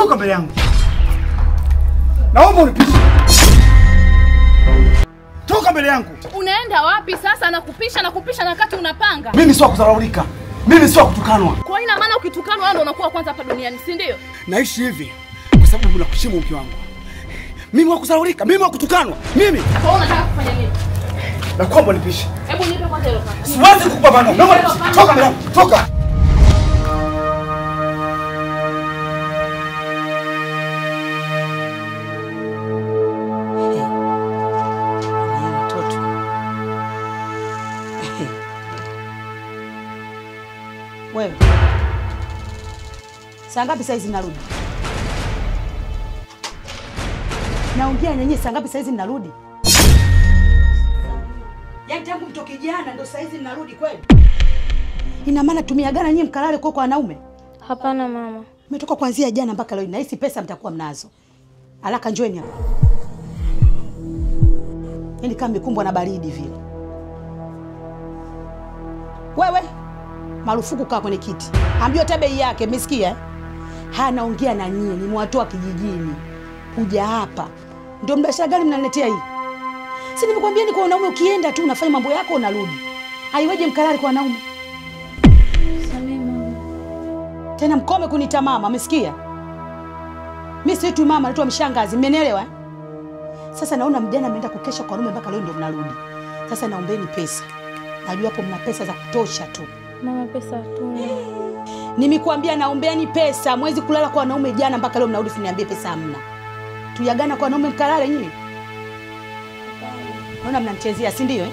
Toka mbele yangu. Naomba unipishe. Toka mbele yangu. Unaenda wapi sasa? Nakupisha na kati unapanga. Mimi sio kudharaulika. Mimi sio kutukanwa. Kwa ina maana ukitukanwa wewe ndio unakuwa kwanza hapa duniani, si ndio? Naishi hivi kwa sababu nakuheshimu mke wangu. Mimi wa kudharaulika, mimi wa kutukanwa. Mimi. Kwa unataka kufanya nini? Na kwamba nipishe. Hebu nipe kwanza hilo panga. Siwezi kukupa panga. Naomba nipishe. Toka mbele yangu. Toka. Wewe. Saa ngapi saizi narudi? Naongea nyenye saa ngapi saizi narudi? Yaani tangu mtoke jana ndo saizi narudi kweli? Ina maana tumiagana nyinyi mkalale kwa wanaume? Hapana mama. Umetoka kuanzia jana mpaka leo. Nahisi pesa mtakuwa mnazo. Alaka njoeni hapa. Yaani kama mekumbwa na baridi vile. Wewe marufuku kaa kwenye kiti. Ambio hata bei yake, umesikia? Hanaongea na nyinyi, nimewatoa kijijini. Kuja hapa. Ndio biashara gani mnaniletea hii? Si nimekwambia ni kwa wanaume ukienda tu unafanya mambo yako unarudi. Haiweje mkalali kwa wanaume? Samehe mama. Tena mkome kunita mama, umesikia? Mimi si tu mama, naitwa mshangazi, mmenielewa? Sasa naona mjana ameenda kukesha kwa wanaume mpaka leo ndio mnarudi. Sasa naombeni pesa. Najua hapo mna pesa za kutosha tu. Mama pesa tu. Nimekuambia naombeani pesa, mwezi kulala kwa wanaume jana mpaka leo mnarudi niambie pesa hamna. Tuyagana kwa wanaume mkalale nyinyi. Naona mnamchezea, si ndio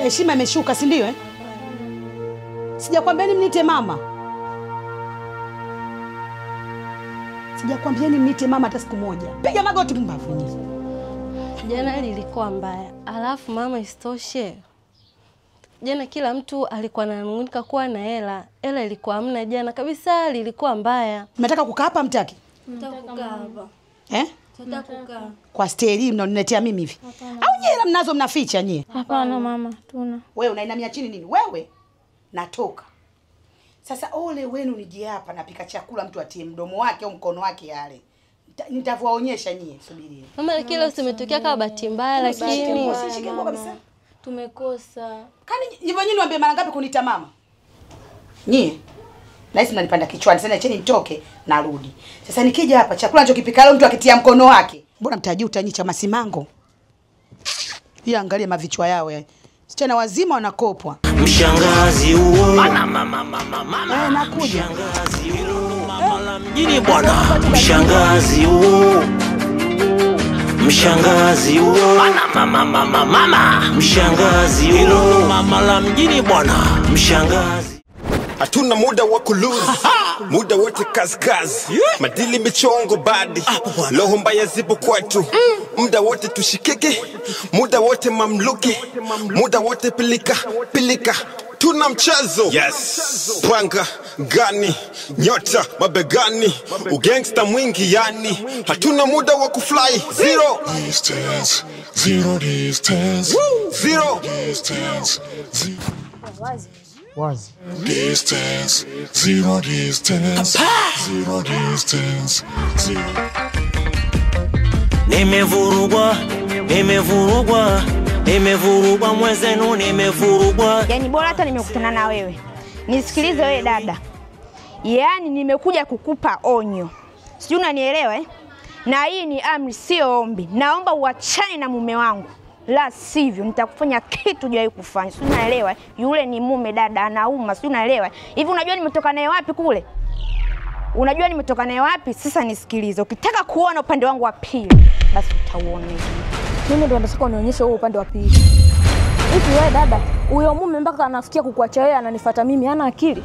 heshima imeshuka, si ndio Sijakwambieni mnite mama. Sijakwambieni mnite mama hata siku moja. Piga magoti mbavu nyinyi. Jana lilikuwa mbaya. Alafu mama isitoshe. Jana kila mtu alikuwa ananung'unika kuwa na hela. Hela ilikuwa hamna jana kabisa, lilikuwa mbaya. Mnataka kukaa hapa mtaki? Nataka kukaa hapa. Nataka kukaa. Kwa steli mnaniletea mimi hivi. Au nyela mnazo mnaficha nyie? Hapana mama, tuna. Wewe unainamia chini nini? Wewe natoka. Sasa ole wenu nije hapa napika chakula mtu atie mdomo wake au mkono wake yale. Nitawaonyesha nyie, subiri. Mama kile usimetokea kama bahati mbaya lakini usishike ngoga kabisa. Tumekosa. Kani hivyo nyinyi niambie mara ngapi kunita mama? Nyie. Naisi mnanipanda kichwani, sasa cheni nitoke narudi. Sasa nikija hapa chakula anachokipika leo mtu akitia mkono wake. Mbona mtajuta nyinyi cha masimango? Pia angalia mavichwa yao ya. Sichana wazima wanakopwa. Mshangazi huo. Mama. Nakuja. Mshangazi huo. Mama la mjini bwana. Mshangazi huo. Mshangazi huo. Mama. Mshangazi huo. Mama la mjini bwana. Mshangazi. Hatuna muda wa kulose. Muda wote kazi. Madili michongo badi. Roho mbaya zipo kwetu. Muda wote tushikeke. Muda wote mamluki. Muda wote pilika. Tuna mchezo. Yes. Panga gani, nyota mabegani, ugangsta mwingi yani. Hatuna muda wa kufly. Zero distance. Zero distance. Zero distance. Wazi. Distance, zero distance, zero distance, zero. Nimevurugwa mwezenu, nimevurugwa. Yaani bora hata nimekutana na wewe. Nisikilize wewe dada. Yaani nimekuja kukupa onyo. Sijui unanielewa Na hii ni amri, sio ombi. Naomba uachane na mume wangu. La sivyo nitakufanya kitu hujawahi kufanya. Sio unaelewa? Yule ni mume dada, anauma. Sio unaelewa? Hivi unajua nimetoka naye wapi kule? Unajua nimetoka naye wapi? Sasa nisikilize. Ukitaka kuona upande wangu wa pili, basi utauona. Mimi ndo nataka unionyeshe wewe upande wa pili. Hivi wewe dada, huyo mume mpaka anafikia kukuacha wewe ananifuata mimi, hana akili?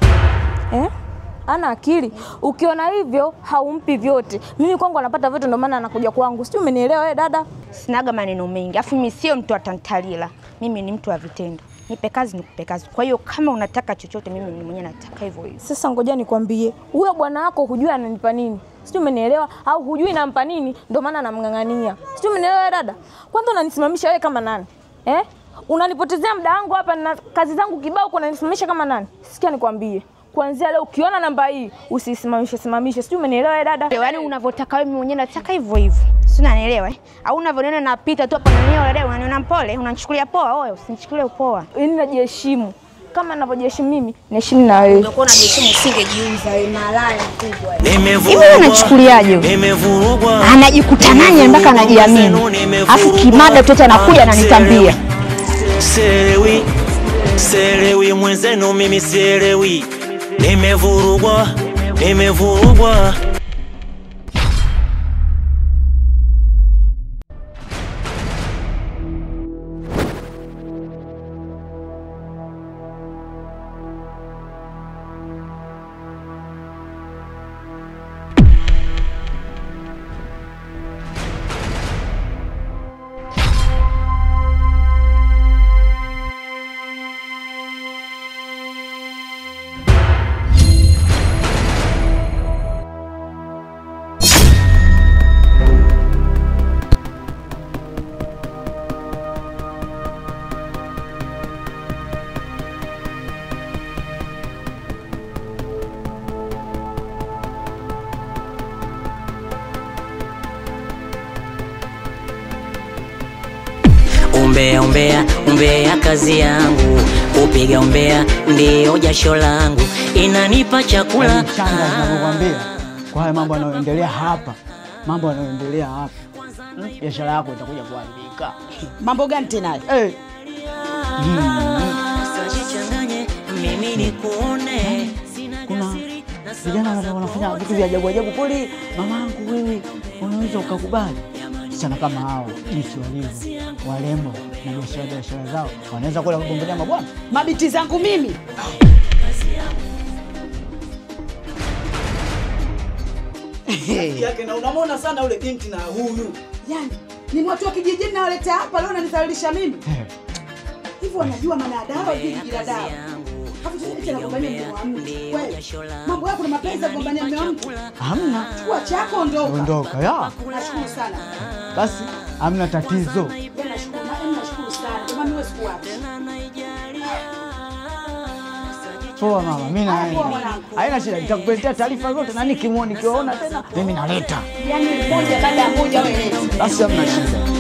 Ana akili. Ukiona hivyo haumpi vyote. Mimi kwangu anapata vyote ndio maana anakuja kwangu. Sio umenielewa wewe dada? Sinaga maneno mengi. Afu mimi sio mtu atantalila. Mimi ni mtu wa vitendo. Nipe kazi nikupe kazi. Kwa hiyo kama unataka chochote mimi mwenyewe nataka hivyo hivyo. Sasa ngoja nikwambie. Huyo bwana wako hujui ananipa nini? Sio umenielewa? Au hujui nampa nini ndio maana anamngangania. Sio umenielewa wewe dada? Kwanza unanisimamisha wewe kama nani? Unanipotezea muda wangu hapa na kazi zangu kibao unanisimamisha kama nani? Sikia nikwambie. kuanzia leo ukiona namba hii usisimamishe. Sijui umenielewa dada? Yaani unavyotaka wewe mwenyewe nataka hivyo hivyo. Si unanielewa eh? Au unavyoniona napita tu hapa na neno leo unaniona mpole, unanichukulia poa wewe, usinichukulie poa. Yaani najiheshimu. Kama ninavyojiheshimu mimi, niheshimu na wewe. Ungekuwa unajiheshimu usingejiuza wewe malaya mkubwa. Nimevurugwa. Hivi unachukuliaje? Nimevurugwa. Anajikuta nani mpaka anajiamini. Afu kimada mtoto anakuja ananitambia. Sielewi mwenzenu mimi sielewi. Nimevurugwa. Umbea kazi yangu, kupiga umbea ndio jasho langu, inanipa chakula. Nakwambia kwa haya mambo yanayoendelea hapa, biashara yako itakuja kuharibika. Mambo gani tena? Usijichanganye mimi nikuone. Kuna vijana wanafanya vitu vya ajabu kweli. Mamangu wewe unaweza ukakubali? Sana kama hao jinsi walivyo warembo na biashara zao wanaweza kula kugombania mabwana Mabiti zangu mimi. Yake na unamwona sana ule binti na huyu. Yaani ni watu wa kijijini na waleta hapa leo unanidhalilisha mimi. Hivyo wanajua maana ya dawa hivi bila dawa. Hapo tena kugombania mtu wa mtu. Wewe mambo yako na mapenzi ya kugombania mume wa mtu. Hamna. Chukua chako ondoka. Ya. Nashukuru sana. Basi hamna tatizo. Nashukuru sana. Kama mimi sikuachi. Poa mama, mimi na haina shida, nitakuletea taarifa zote na nikiona tena mimi naleta. Yaani moja baada ya moja wewe. Basi hamna shida.